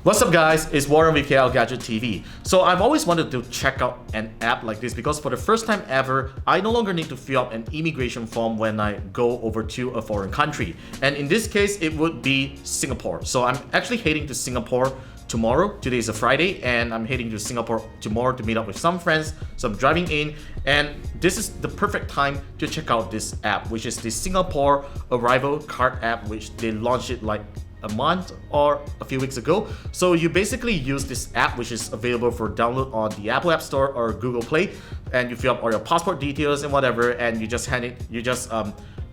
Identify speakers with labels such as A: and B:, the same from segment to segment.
A: What's up guys, it's Warren with KLGadgetTV. So I've always wanted to check out an app like this because for the first time ever, I no longer need to fill out an immigration form when I go over to a foreign country. And in this case, it would be Singapore. So I'm actually heading to Singapore tomorrow. Today is a Friday and I'm heading to Singapore tomorrow to meet up with some friends. So I'm driving in and this is the perfect time to check out this app, which is the Singapore Arrival Card app, which they launched it like a month or a few weeks ago. So you basically use this app, which is available for download on the Apple App Store or Google Play, and you fill up all your passport details and whatever, and you just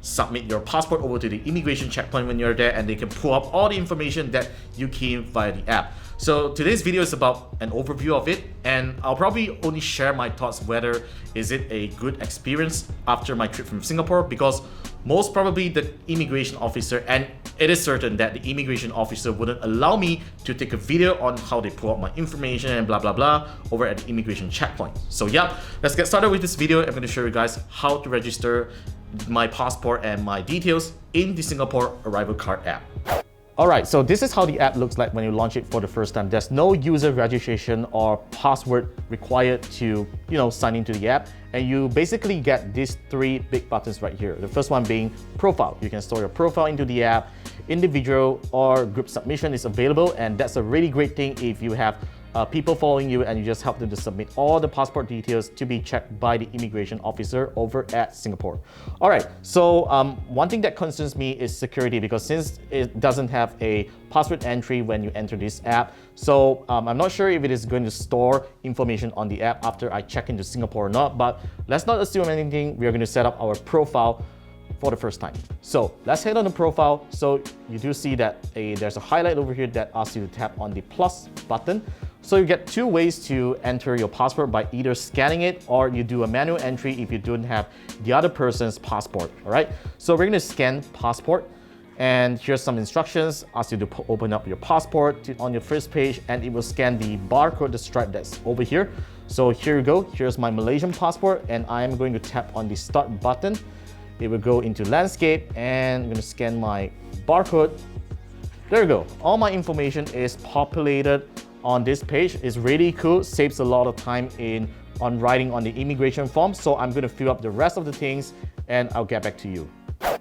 A: submit your passport over to the immigration checkpoint when you're there, and they can pull up all the information that you key in via the app. So today's video is about an overview of it, and I'll probably only share my thoughts whether is it a good experience after my trip from Singapore, because most probably the immigration officer, and it is certain that the immigration officer wouldn't allow me to take a video on how they pull out my information and blah blah blah over at the immigration checkpoint. So yeah, let's get started with this video. I'm going to show you guys how to register my passport and my details in the Singapore Arrival Card app. Alright, so this is how the app looks like when you launch it for the first time. There's no user registration or password required to, sign into the app. And you basically get these three big buttons right here. The first one being profile. You can store your profile into the app. Individual or group submission is available, and that's a really great thing if you have people following you and you just help them to submit all the passport details to be checked by the immigration officer over at Singapore. Alright, so one thing that concerns me is security, because since it doesn't have a password entry when you enter this app, so I'm not sure if it is going to store information on the app after I check into Singapore or not, but let's not assume anything. We are going to set up our profile for the first time. So let's head on the profile. So you do see that there's a highlight over here that asks you to tap on the plus button. So you get two ways to enter your passport, by either scanning it or you do a manual entry if you don't have the other person's passport. All right, so we're going to scan passport, and here's some instructions. Ask you to open up your passport on your first page, and it will scan the barcode, the stripe that's over here. So here you go. Here's my Malaysian passport, and I'm going to tap on the start button. It will go into landscape, and I'm going to scan my barcode. There you go. All my information is populated on this page. Is really cool, saves a lot of time on writing on the immigration form. So I'm going to fill up the rest of the things and I'll get back to you.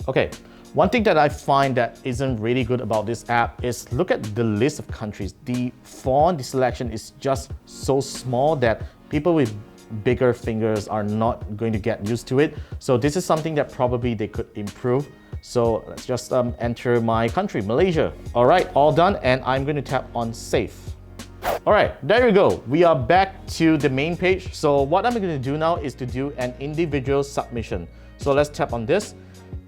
A: Okay, one thing that I find that isn't really good about this app is look at the list of countries. The font, the selection is just so small that people with bigger fingers are not going to get used to it. So this is something that probably they could improve. So let's just enter my country, Malaysia. All right, all done, and I'm going to tap on save. All right, there you go. We are back to the main page. So what I'm going to do now is to do an individual submission. So let's tap on this,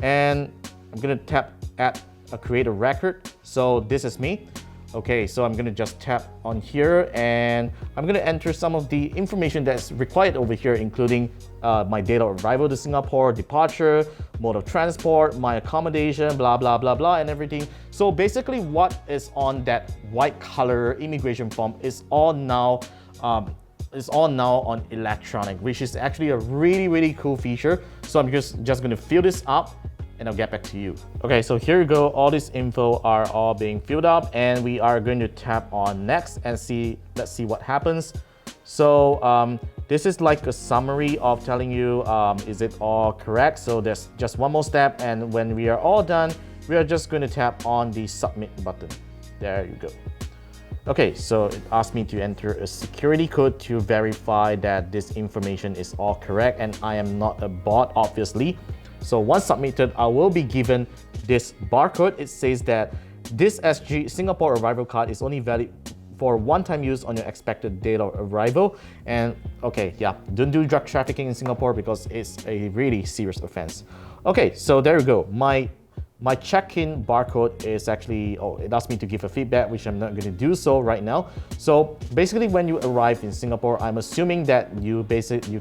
A: and I'm going to tap at create a record. So this is me. Okay, so I'm going to just tap on here, and I'm going to enter some of the information that's required over here, including my date of arrival to Singapore, departure, mode of transport, my accommodation, blah, blah, blah, blah, and everything. So basically what is on that white color immigration form is all now on electronic, which is actually a really, really cool feature. So I'm just going to fill this up, and I'll get back to you. Okay, so here you go. All this info are all being filled up, and we are going to tap on next and let's see what happens. So this is like a summary of telling you, is it all correct? So there's just one more step, and when we are all done, we are just going to tap on the submit button. There you go. Okay, so it asked me to enter a security code to verify that this information is all correct, and I am not a bot, obviously. So once submitted, I will be given this barcode. It says that this SG Singapore Arrival Card is only valid for one-time use on your expected date of arrival. And okay, yeah, don't do drug trafficking in Singapore because it's a really serious offense. Okay, so there you go. My check-in barcode is actually, it asked me to give a feedback, which I'm not going to do so right now. So basically when you arrive in Singapore, I'm assuming that you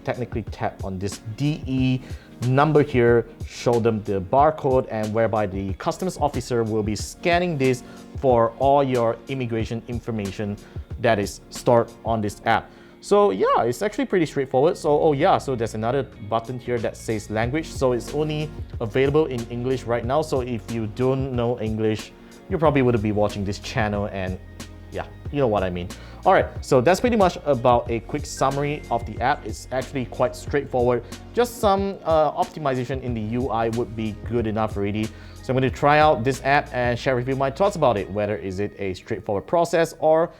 A: technically tap on this DE number here, show them the barcode, and whereby the customs officer will be scanning this for all your immigration information that is stored on this app. So yeah, it's actually pretty straightforward. So so there's another button here that says language. So it's only available in English right now. So if you don't know English, you probably wouldn't be watching this channel, and Yeah, you know what I mean. Alright, so that's pretty much about a quick summary of the app. It's actually quite straightforward. Just some optimization in the UI would be good enough already. So I'm going to try out this app and share with you my thoughts about it, whether is it a straightforward process or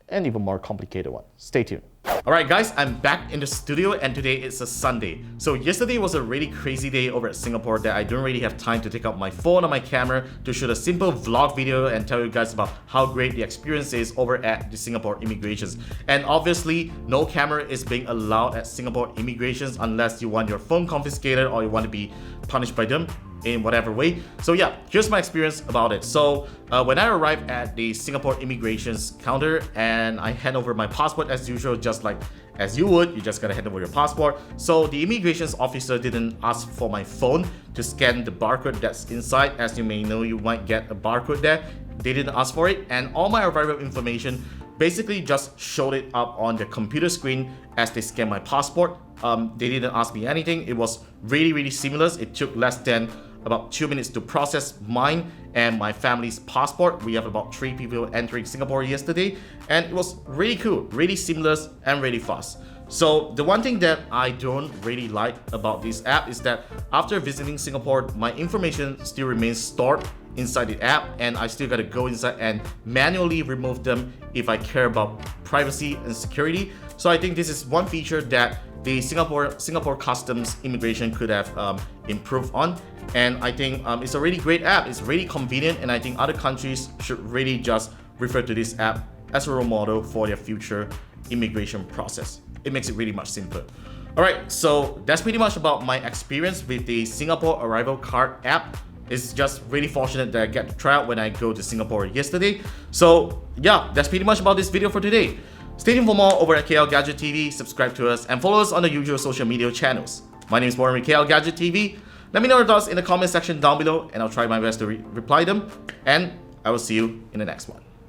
A: an even more complicated one. Stay tuned. Alright guys, I'm back in the studio and today it's a Sunday. So yesterday was a really crazy day over at Singapore that I don't really have time to take out my phone or my camera to shoot a simple vlog video and tell you guys about how great the experience is over at the Singapore immigrations. And obviously, no camera is being allowed at Singapore immigrations unless you want your phone confiscated or you want to be punished by them in whatever way. So yeah, here's my experience about it. So when I arrived at the Singapore immigrations counter and I hand over my passport as usual, just like as you would, you just gotta hand over your passport. So the immigrations officer didn't ask for my phone to scan the barcode that's inside. As you may know, you might get a barcode there. They didn't ask for it, and all my arrival information basically just showed it up on the computer screen as they scanned my passport. They didn't ask me anything. It was really seamless. It took less than about 2 minutes to process mine and my family's passport. We have about 3 people entering Singapore yesterday, and it was really cool, really seamless and really fast. So the one thing that I don't really like about this app is that after visiting Singapore, my information still remains stored inside the app, and I still gotta go inside and manually remove them if I care about privacy and security. So I think this is one feature that the Singapore Customs Immigration could have improved on. And I think it's a really great app. It's really convenient, and I think other countries should really just refer to this app as a role model for their future immigration process. It makes it really much simpler. Alright, so that's pretty much about my experience with the Singapore Arrival Card app. It's just really fortunate that I get to try out when I go to Singapore yesterday. So yeah, that's pretty much about this video for today. Stay tuned for more over at KLGadgetTV, subscribe to us, and follow us on the usual social media channels. My name is Warren with KLGadgetTV. Let me know your thoughts in the comment section down below, and I'll try my best to reply them. And I will see you in the next one.